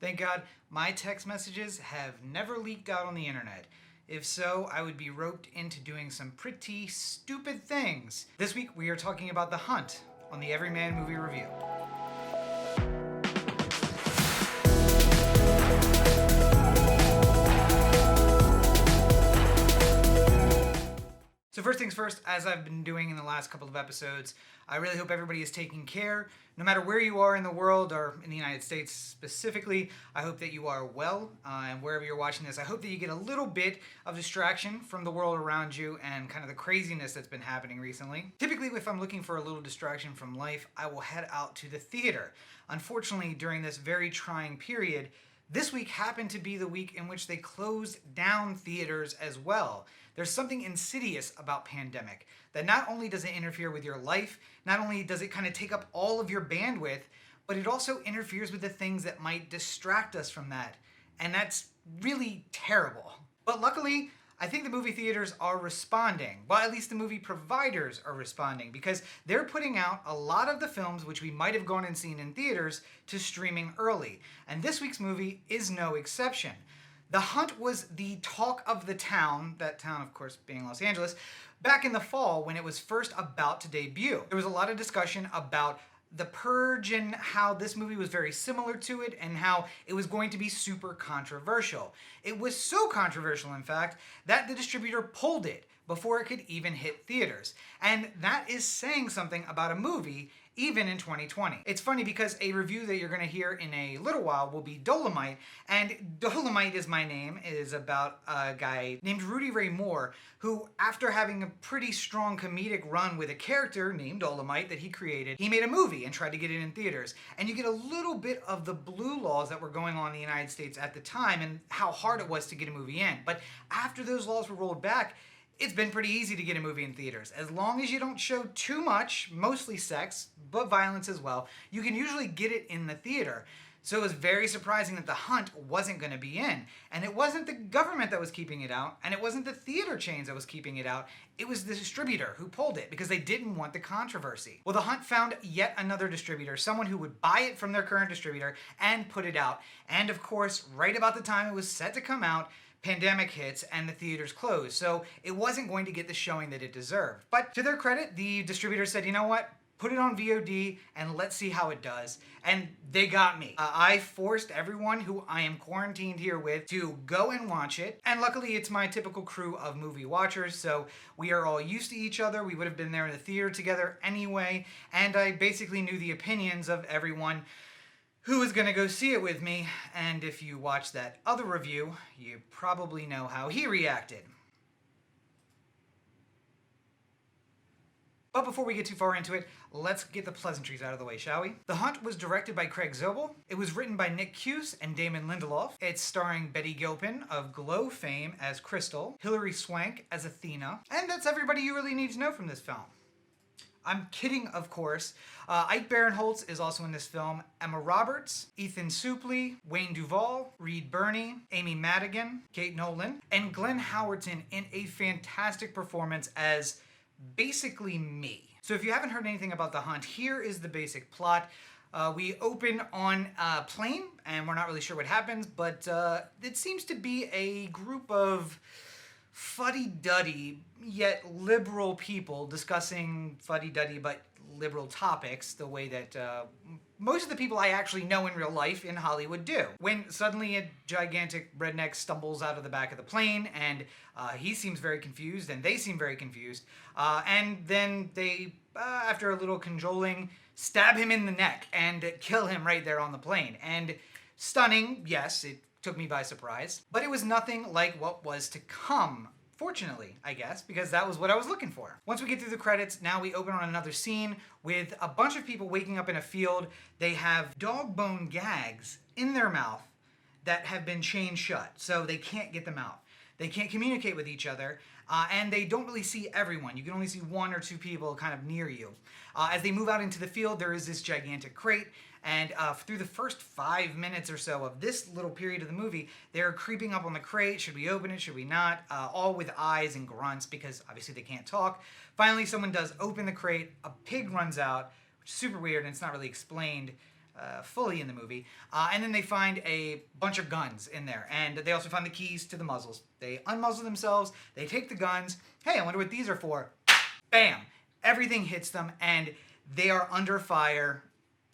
Thank God, my text messages have never leaked out on the internet. If so, I would be roped into doing some pretty stupid things. This week, we are talking about The Hunt on the Everyman Movie Review. So first things first, as I've been doing in the last couple of episodes, I really hope everybody is taking care. No matter where you are in the world, or in the United States specifically, I hope that you are well, and wherever you're watching this, I hope that you get a little bit of distraction from the world around you and kind of the craziness that's been happening recently. Typically, if I'm looking for a little distraction from life, I will head out to the theater. Unfortunately, during this very trying period, this week happened to be the week in which they closed down theaters as well. There's something insidious about pandemic that not only does it interfere with your life, not only does it kind of take up all of your bandwidth, but it also interferes with the things that might distract us from that. And that's really terrible. But luckily, I think the movie theaters are responding. Well, at least the movie providers are responding, because they're putting out a lot of the films which we might have gone and seen in theaters to streaming early. And this week's movie is no exception. The Hunt was the talk of the town, that town of course being Los Angeles, back in the fall when it was first about to debut. There was a lot of discussion about The Purge and how this movie was very similar to it and how it was going to be super controversial. It was so controversial, in fact, that the distributor pulled it before it could even hit theaters. And that is saying something about a movie even in 2020. It's funny because a review that you're going to hear in a little while will be Dolomite, and Dolomite is my name. It is about a guy named Rudy Ray Moore, who, after having a pretty strong comedic run with a character named Dolomite that he created, he made a movie and tried to get it in theaters. And you get a little bit of the blue laws that were going on in the United States at the time and how hard it was to get a movie in. But after those laws were rolled back, it's been pretty easy to get a movie in theaters. As long as you don't show too much, mostly sex, but violence as well, you can usually get it in the theater. So it was very surprising that The Hunt wasn't going to be in. And it wasn't the government that was keeping it out, and it wasn't the theater chains that was keeping it out. It was the distributor who pulled it because they didn't want the controversy. Well, The Hunt found yet another distributor, someone who would buy it from their current distributor and put it out. And of course, right about the time it was set to come out, pandemic hits and the theaters closed, so it wasn't going to get the showing that it deserved. But to their credit, the distributor said, you know what? Put it on VOD and let's see how it does. And they got me. I forced everyone who I am quarantined here with to go and watch it. And luckily, it's my typical crew of movie watchers, so we are all used to each other. We would have been there in the theater together anyway. And I basically knew the opinions of everyone who was gonna go see it with me, and if you watch that other review, you probably know how he reacted. But before we get too far into it, let's get the pleasantries out of the way, shall we? The Hunt was directed by Craig Zobel. It was written by Nick Cuse and Damon Lindelof. It's starring Betty Gilpin of Glow fame as Crystal, Hilary Swank as Athena, and that's everybody you really need to know from this film. I'm kidding, of course. Ike Barinholtz is also in this film. Emma Roberts, Ethan Suplee, Wayne Duvall, Reed Birney, Amy Madigan, Kate Nolan, and Glenn Howerton in a fantastic performance as basically me. So if you haven't heard anything about The Hunt, here is the basic plot. We open on a plane, and we're not really sure what happens, but it seems to be a group of fuddy-duddy, yet liberal people discussing fuddy-duddy but liberal topics the way that most of the people I actually know in real life in Hollywood do. When suddenly a gigantic redneck stumbles out of the back of the plane, and he seems very confused, and they seem very confused, and then they, after a little cajoling, stab him in the neck and kill him right there on the plane. And stunning, yes, it took me by surprise, but it was nothing like what was to come. Fortunately, I guess, because that was what I was looking for. Once we get through the credits, now we open on another scene with a bunch of people waking up in a field. They have dog bone gags in their mouth that have been chained shut, so they can't get them out. They can't communicate with each other, and they don't really see everyone. You can only see one or two people kind of near you. As they move out into the field, there is this gigantic crate, and through the first 5 minutes or so of this little period of the movie, they're creeping up on the crate. Should we open it? Should we not? All with eyes and grunts, because obviously they can't talk. Finally, someone does open the crate. A pig runs out, which is super weird, and it's not really explained. fully in the movie. And then they find a bunch of guns in there. And they also find the keys to the muzzles. They unmuzzle themselves. They take the guns. Hey, I wonder what these are for. Bam! Everything hits them, and they are under fire.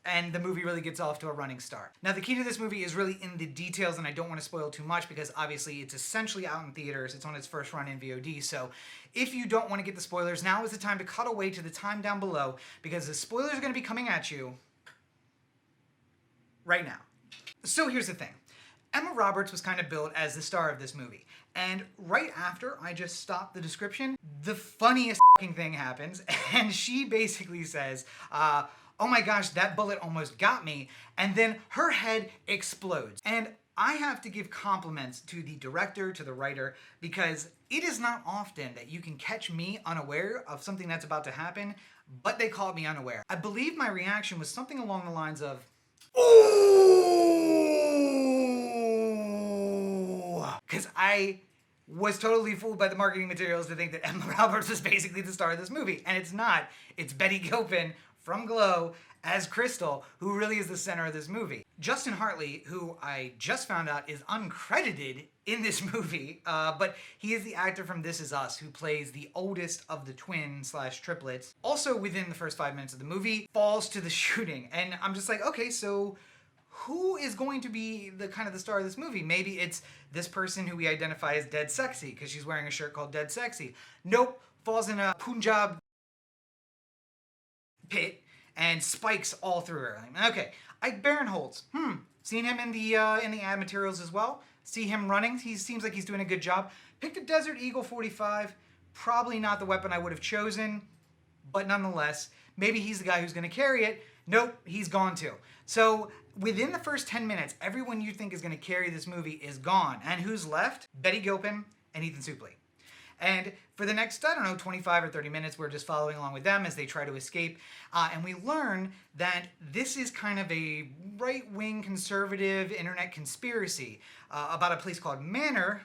And the movie really gets off to a running start. Now, the key to this movie is really in the details, and I don't want to spoil too much because obviously it's essentially out in theaters. It's on its first run in VOD. So if you don't want to get the spoilers, now is the time to cut away to the time down below because the spoilers are going to be coming at you right now. So here's the thing. Emma Roberts was kind of billed as the star of this movie. And right after I just stopped the description, the funniest thing happens. And she basically says, oh my gosh, that bullet almost got me. And then her head explodes. And I have to give compliments to the director, to the writer, because it is not often that you can catch me unaware of something that's about to happen, but they caught me unaware. I believe my reaction was something along the lines of, "Ooh!" Because I was totally fooled by the marketing materials to think that Emma Roberts was basically the star of this movie. And it's not. It's Betty Gilpin from Glow as Crystal, who really is the center of this movie. Justin Hartley, who I just found out is uncredited in this movie, but he is the actor from This Is Us, who plays the oldest of the twin/triplets. Also within the first 5 minutes of the movie, falls to the shooting. And I'm just like, okay, so who is going to be the kind of the star of this movie? Maybe it's this person who we identify as Dead Sexy, because she's wearing a shirt called Dead Sexy. Nope, falls in a Punjab pit and spikes all through her. Okay, Ike Barinholtz. Seen him in the ad materials as well. See him running. He seems like he's doing a good job. Picked a Desert Eagle 45. Probably not the weapon I would have chosen, but nonetheless, maybe he's the guy who's going to carry it. Nope, he's gone too. So within the first 10 minutes, everyone you think is going to carry this movie is gone. And who's left? Betty Gilpin and Ethan Suplee. And for the next, 25 or 30 minutes, we're just following along with them as they try to escape. And we learn that this is kind of a right-wing conservative internet conspiracy about a place called the Manor,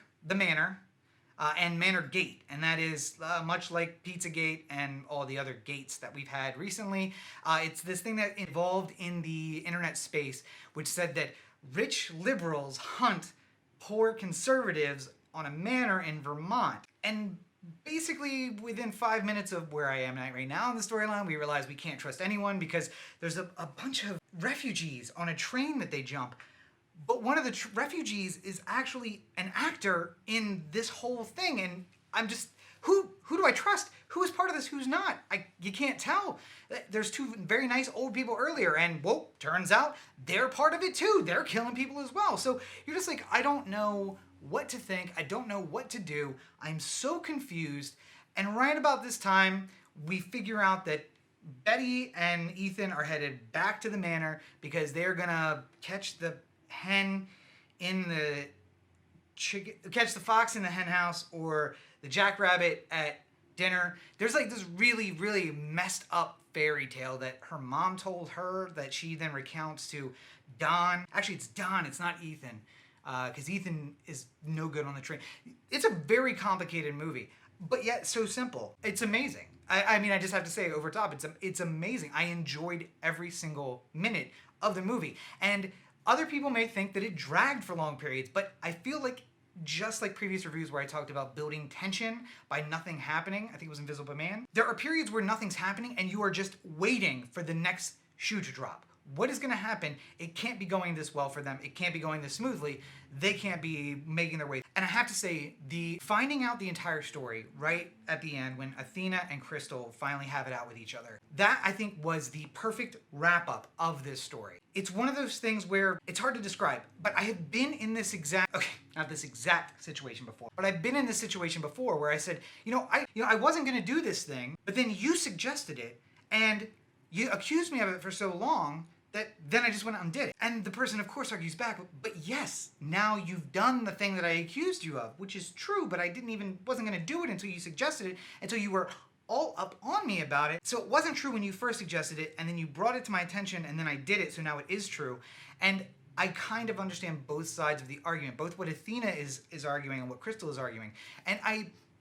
and Manor Gate. And that is much like Pizzagate and all the other gates that we've had recently. It's this thing that evolved in the internet space, which said that rich liberals hunt poor conservatives on a manor in Vermont. And basically within 5 minutes of where I am at right now in the storyline, we realize we can't trust anyone because there's a bunch of refugees on a train that they jump. But one of the refugees is actually an actor in this whole thing. And I'm just, who do I trust? Who is part of this? Who's not? You can't tell. There's two very nice old people earlier, and whoa, turns out they're part of it too. They're killing people as well. So you're just like, I don't know what to think. I don't know what to do. I'm so confused. And right about this time, we figure out that Betty and Ethan are headed back to the manor because they're gonna catch the hen in the catch the fox in the hen house or the jackrabbit at dinner. There's like this really, really messed up fairy tale that her mom told her that she then recounts to Don. Actually, it's Don. It's not Ethan. Because Ethan is no good on the train. It's a very complicated movie, but yet so simple. It's amazing. I mean, I just have to say over top, it's amazing. I enjoyed every single minute of the movie. And other people may think that it dragged for long periods, but I feel like just like previous reviews where I talked about building tension by nothing happening, I think it was Invisible Man, there are periods where nothing's happening and you are just waiting for the next shoe to drop. What is going to happen? It can't be going this well for them. It can't be going this smoothly. They can't be making their way. And I have to say, the finding out the entire story right at the end when Athena and Crystal finally have it out with each other, that I think was the perfect wrap-up of this story. It's one of those things where it's hard to describe, but I have been in this not this exact situation before, but I've been in this situation before where I said, I wasn't going to do this thing, but then you suggested it, and you accused me of it for so long that then I just went out and did it. And the person, of course, argues back, but yes, now you've done the thing that I accused you of, which is true, but I wasn't going to do it until you suggested it, until you were all up on me about it. So it wasn't true when you first suggested it, and then you brought it to my attention, and then I did it, so now it is true. And I kind of understand both sides of the argument, both what Athena is arguing and what Crystal is arguing. And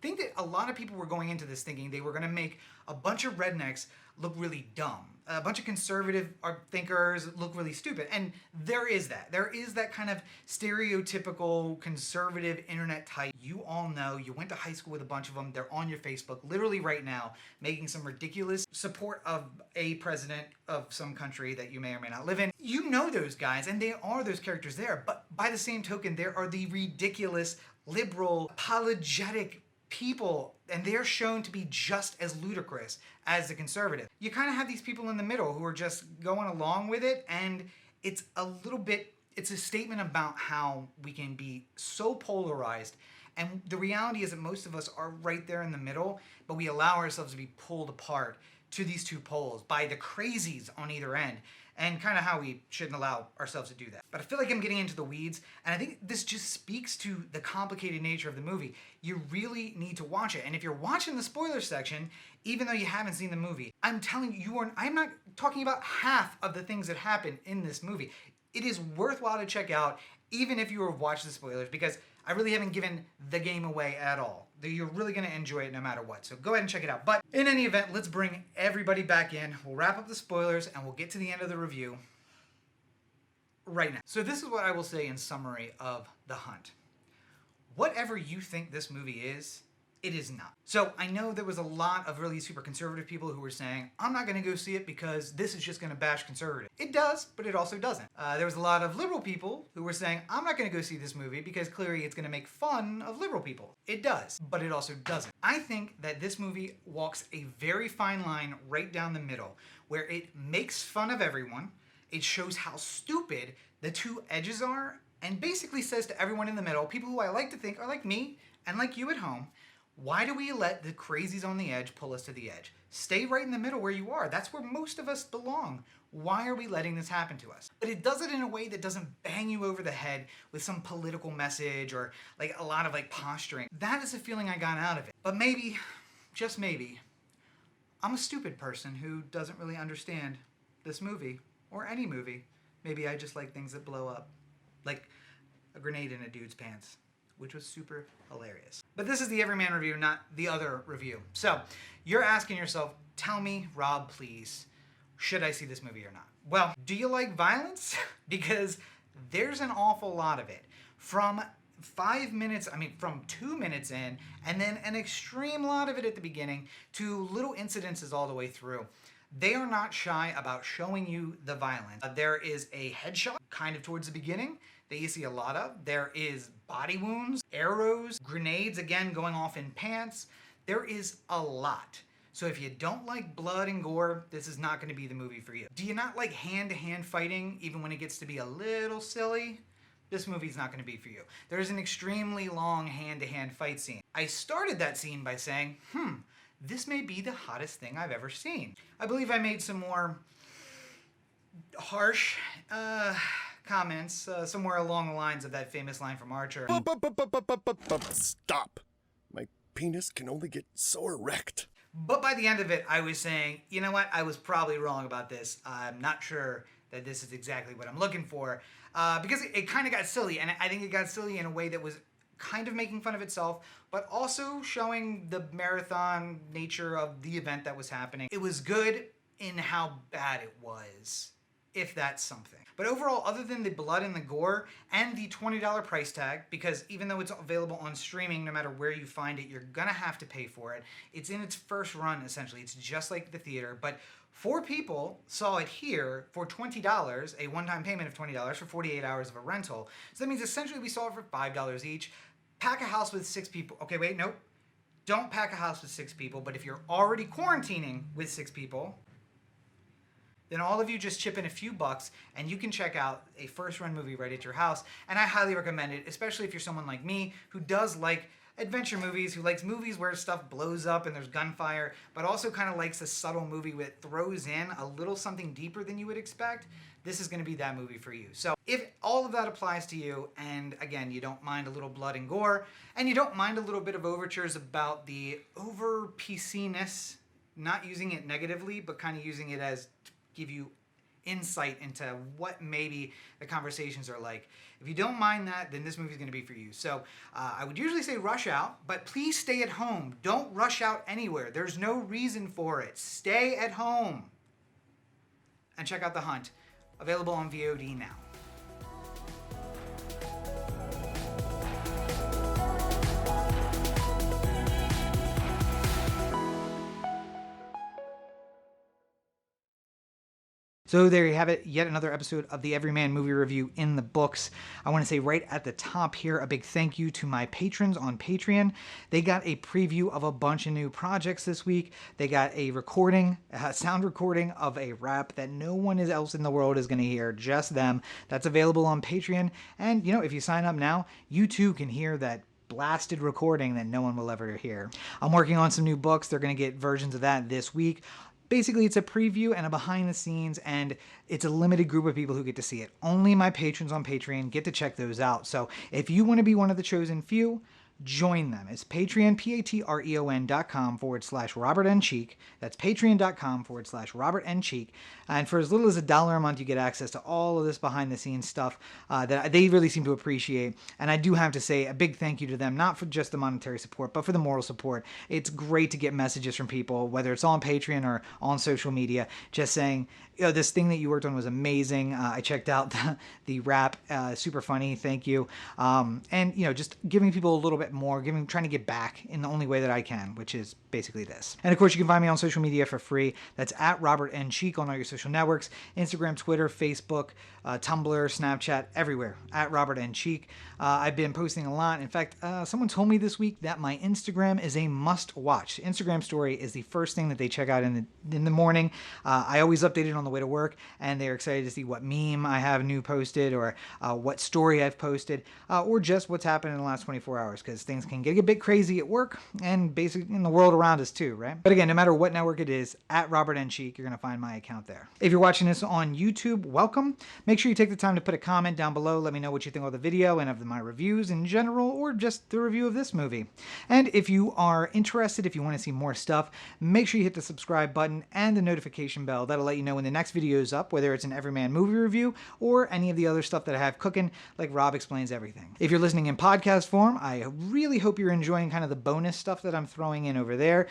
think that a lot of people were going into this thinking they were going to make a bunch of rednecks look really dumb. A bunch of conservative thinkers look really stupid. And there is that. There is that kind of stereotypical conservative internet type. You all know, you went to high school with a bunch of them. They're on your Facebook literally right now, making some ridiculous support of a president of some country that you may or may not live in. You know those guys, and they are those characters there. But by the same token, there are the ridiculous, liberal, apologetic people, and they're shown to be just as ludicrous as the conservative. You kind of have these people in the middle who are just going along with it, and it's a statement about how we can be so polarized, and the reality is that most of us are right there in the middle, but we allow ourselves to be pulled apart to these two poles by the crazies on either end, and kind of how we shouldn't allow ourselves to do that. But I feel like I'm getting into the weeds, and I think this just speaks to the complicated nature of the movie. You really need to watch it, and if you're watching the spoiler section, even though you haven't seen the movie, I'm telling you, I'm not talking about half of the things that happen in this movie. It is worthwhile to check out, even if you have watched the spoilers, because I really haven't given the game away at all. You're really going to enjoy it no matter what. So go ahead and check it out. But in any event, let's bring everybody back in. We'll wrap up the spoilers and we'll get to the end of the review right now. So this is what I will say in summary of The Hunt. Whatever you think this movie is, it is not. So I know there was a lot of really super conservative people who were saying, I'm not going to go see it because this is just going to bash conservative. It does, but it also doesn't. There was a lot of liberal people who were saying, I'm not going to go see this movie because clearly it's going to make fun of liberal people. It does, but it also doesn't. I think that this movie walks a very fine line right down the middle where it makes fun of everyone, it shows how stupid the two edges are, and basically says to everyone in the middle, people who I like to think are like me and like you at home, why do we let the crazies on the edge pull us to the edge? Stay right in the middle where you are. That's where most of us belong. Why are we letting this happen to us? But it does it in a way that doesn't bang you over the head with some political message or like a lot of like posturing. That is the feeling I got out of it. But maybe, just maybe, I'm a stupid person who doesn't really understand this movie or any movie. Maybe I just like things that blow up. Like a grenade in a dude's pants, which was super hilarious. But this is the Everyman review, not the other review. So you're asking yourself, tell me, Rob, please, should I see this movie or not? Well, do you like violence? Because there's an awful lot of it. From 2 minutes in, and then an extreme lot of it at the beginning, to little incidences all the way through. They are not shy about showing you the violence. There is a headshot kind of towards the beginning that you see a lot of. There is body wounds, arrows, grenades, again, going off in pants. There is a lot. So if you don't like blood and gore, this is not going to be the movie for you. Do you not like hand-to-hand fighting, even when it gets to be a little silly? This movie's not going to be for you. There's an extremely long hand-to-hand fight scene. I started that scene by saying, this may be the hottest thing I've ever seen. I believe I made some more harsh comments somewhere along the lines of that famous line from Archer. Stop. My penis can only get so erect. But by the end of it, I was saying, you know what? I was probably wrong about this. I'm not sure that this is exactly what I'm looking for. Because it kind of got silly, and I think it got silly in a way that was kind of making fun of itself, but also showing the marathon nature of the event that was happening. It was good in how bad it was, if that's something. But overall, other than the blood and the gore and the $20 price tag, because even though it's available on streaming, no matter where you find it, you're gonna have to pay for it. It's in its first run, essentially. It's just like the theater, but 4 people saw it here for $20, a one-time payment of $20 for 48 hours of a rental. So that means essentially we saw it for $5 each. Pack a house with 6 people. Okay, wait, nope. Don't pack a house with 6 people, but if you're already quarantining with 6 people, then all of you just chip in a few bucks and you can check out a first-run movie right at your house. And I highly recommend it, especially if you're someone like me who does like adventure movies, who likes movies where stuff blows up and there's gunfire, but also kind of likes a subtle movie that throws in a little something deeper than you would expect. This is going to be that movie for you. So if all of that applies to you, and again, you don't mind a little blood and gore, and you don't mind a little bit of overtures about the over PC-ness, not using it negatively, but kind of using it as to give you insight into what maybe the conversations are like. If you don't mind that, then this movie is going to be for you. So I would usually say rush out, but please stay at home. Don't rush out anywhere. There's no reason for it. Stay at home. And check out The Hunt, available on VOD now. So there you have it, yet another episode of the Everyman Movie Review in the books. I want to say right at the top here, a big thank you to my patrons on Patreon. They got a preview of a bunch of new projects this week. They got a recording, a sound recording of a rap that no one else in the world is going to hear, just them. That's available on Patreon. And, you know, if you sign up now, you too can hear that blasted recording that no one will ever hear. I'm working on some new books. They're going to get versions of that this week. Basically, it's a preview and a behind the scenes, and it's a limited group of people who get to see it. Only my patrons on Patreon get to check those out. So if you want to be one of the chosen few, join them. It's Patreon, patreon.com/Robert N. Cheek. That's patreon.com/Robert N. Cheek. And for as little as $1 a month, you get access to all of this behind the scenes stuff that they really seem to appreciate. And I do have to say a big thank you to them, not for just the monetary support, but for the moral support. It's great to get messages from people, whether it's on Patreon or on social media, just saying, you know, this thing that you worked on was amazing. I checked out the rap, super funny. Thank you. And, you know, just giving people a little bit more, trying to give back in the only way that I can, which is basically this. And of course, you can find me on social media for free. That's at Robert N. Cheek on all your social networks, Instagram, Twitter, Facebook, Tumblr, Snapchat, everywhere, at Robert N. Cheek. I've been posting a lot. In fact, someone told me this week that my Instagram is a must-watch. Instagram story is the first thing that they check out in the morning. I always update it on the way to work, and they're excited to see what meme I have new posted, or what story I've posted, or just what's happened in the last 24 hours, because things can get a bit crazy at work and basically in the world around us too, right? But again, no matter what network it is, at Robert N. Cheek, you're going to find my account there. If you're watching this on YouTube, welcome. Make sure you take the time to put a comment down below. Let me know what you think of the video and of my reviews in general, or just the review of this movie. And if you are interested, if you want to see more stuff, make sure you hit the subscribe button and the notification bell. That'll let you know when the next video is up, whether it's an Everyman Movie review or any of the other stuff that I have cooking, like Rob Explains Everything. If you're listening in podcast form, I really hope you're enjoying kind of the bonus stuff that I'm throwing in over there.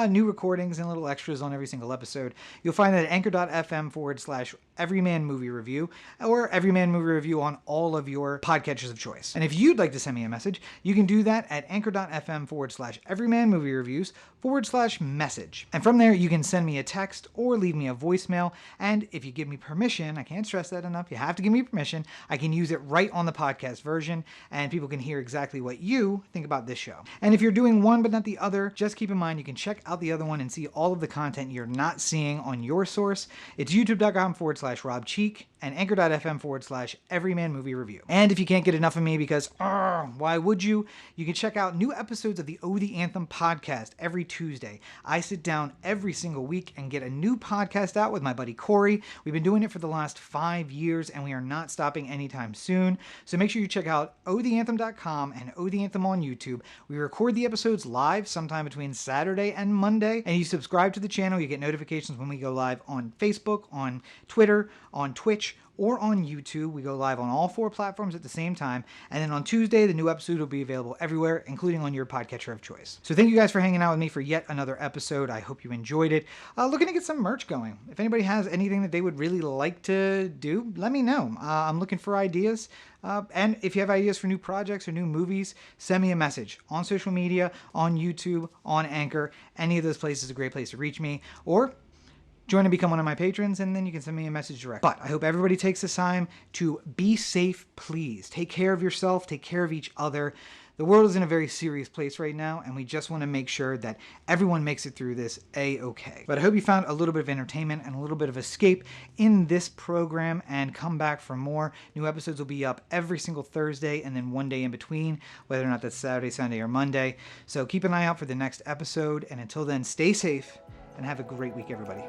New recordings and little extras on every single episode. You'll find that at anchor.fm/Everyman Movie Review, or Everyman Movie Review on all of your podcatchers of choice. And if you'd like to send me a message, you can do that at anchor.fm/Everyman Movie Reviews/message. And from there, you can send me a text or leave me a voicemail. And if you give me permission, I can't stress that enough, you have to give me permission, I can use it right on the podcast version, and people can hear exactly what you think about this show. And if you're doing one but not the other, just keep in mind you can check out the other one and see all of the content you're not seeing on your source. It's youtube.com/Rob Cheek and anchor.fm/Everyman Movie Review. And if you can't get enough of me, because why would you? You can check out new episodes of the Oh the Anthem podcast every Tuesday. I sit down every single week and get a new podcast out with my buddy Corey. We've been doing it for the last 5 years, and we are not stopping anytime soon. So make sure you check out ohtheanthem.com and Oh the Anthem on YouTube. We record the episodes live sometime between Saturday and Monday, and you subscribe to the channel, you get notifications when we go live on Facebook, on Twitter, on Twitch, or on YouTube. We go live on all 4 platforms at the same time. And then on Tuesday, the new episode will be available everywhere, including on your podcatcher of choice. So thank you guys for hanging out with me for yet another episode. I hope you enjoyed it. Looking to get some merch going. If anybody has anything that they would really like to do, let me know. I'm looking for ideas. And if you have ideas for new projects or new movies, send me a message on social media, on YouTube, on Anchor. Any of those places is a great place to reach me. Or join and become one of my patrons, and then you can send me a message direct. But I hope everybody takes this time to be safe, please. Take care of yourself, take care of each other. The world is in a very serious place right now, and we just want to make sure that everyone makes it through this A-okay. But I hope you found a little bit of entertainment and a little bit of escape in this program, and come back for more. New episodes will be up every single Thursday, and then one day in between, whether or not that's Saturday, Sunday, or Monday. So keep an eye out for the next episode, and until then, stay safe, and have a great week, everybody.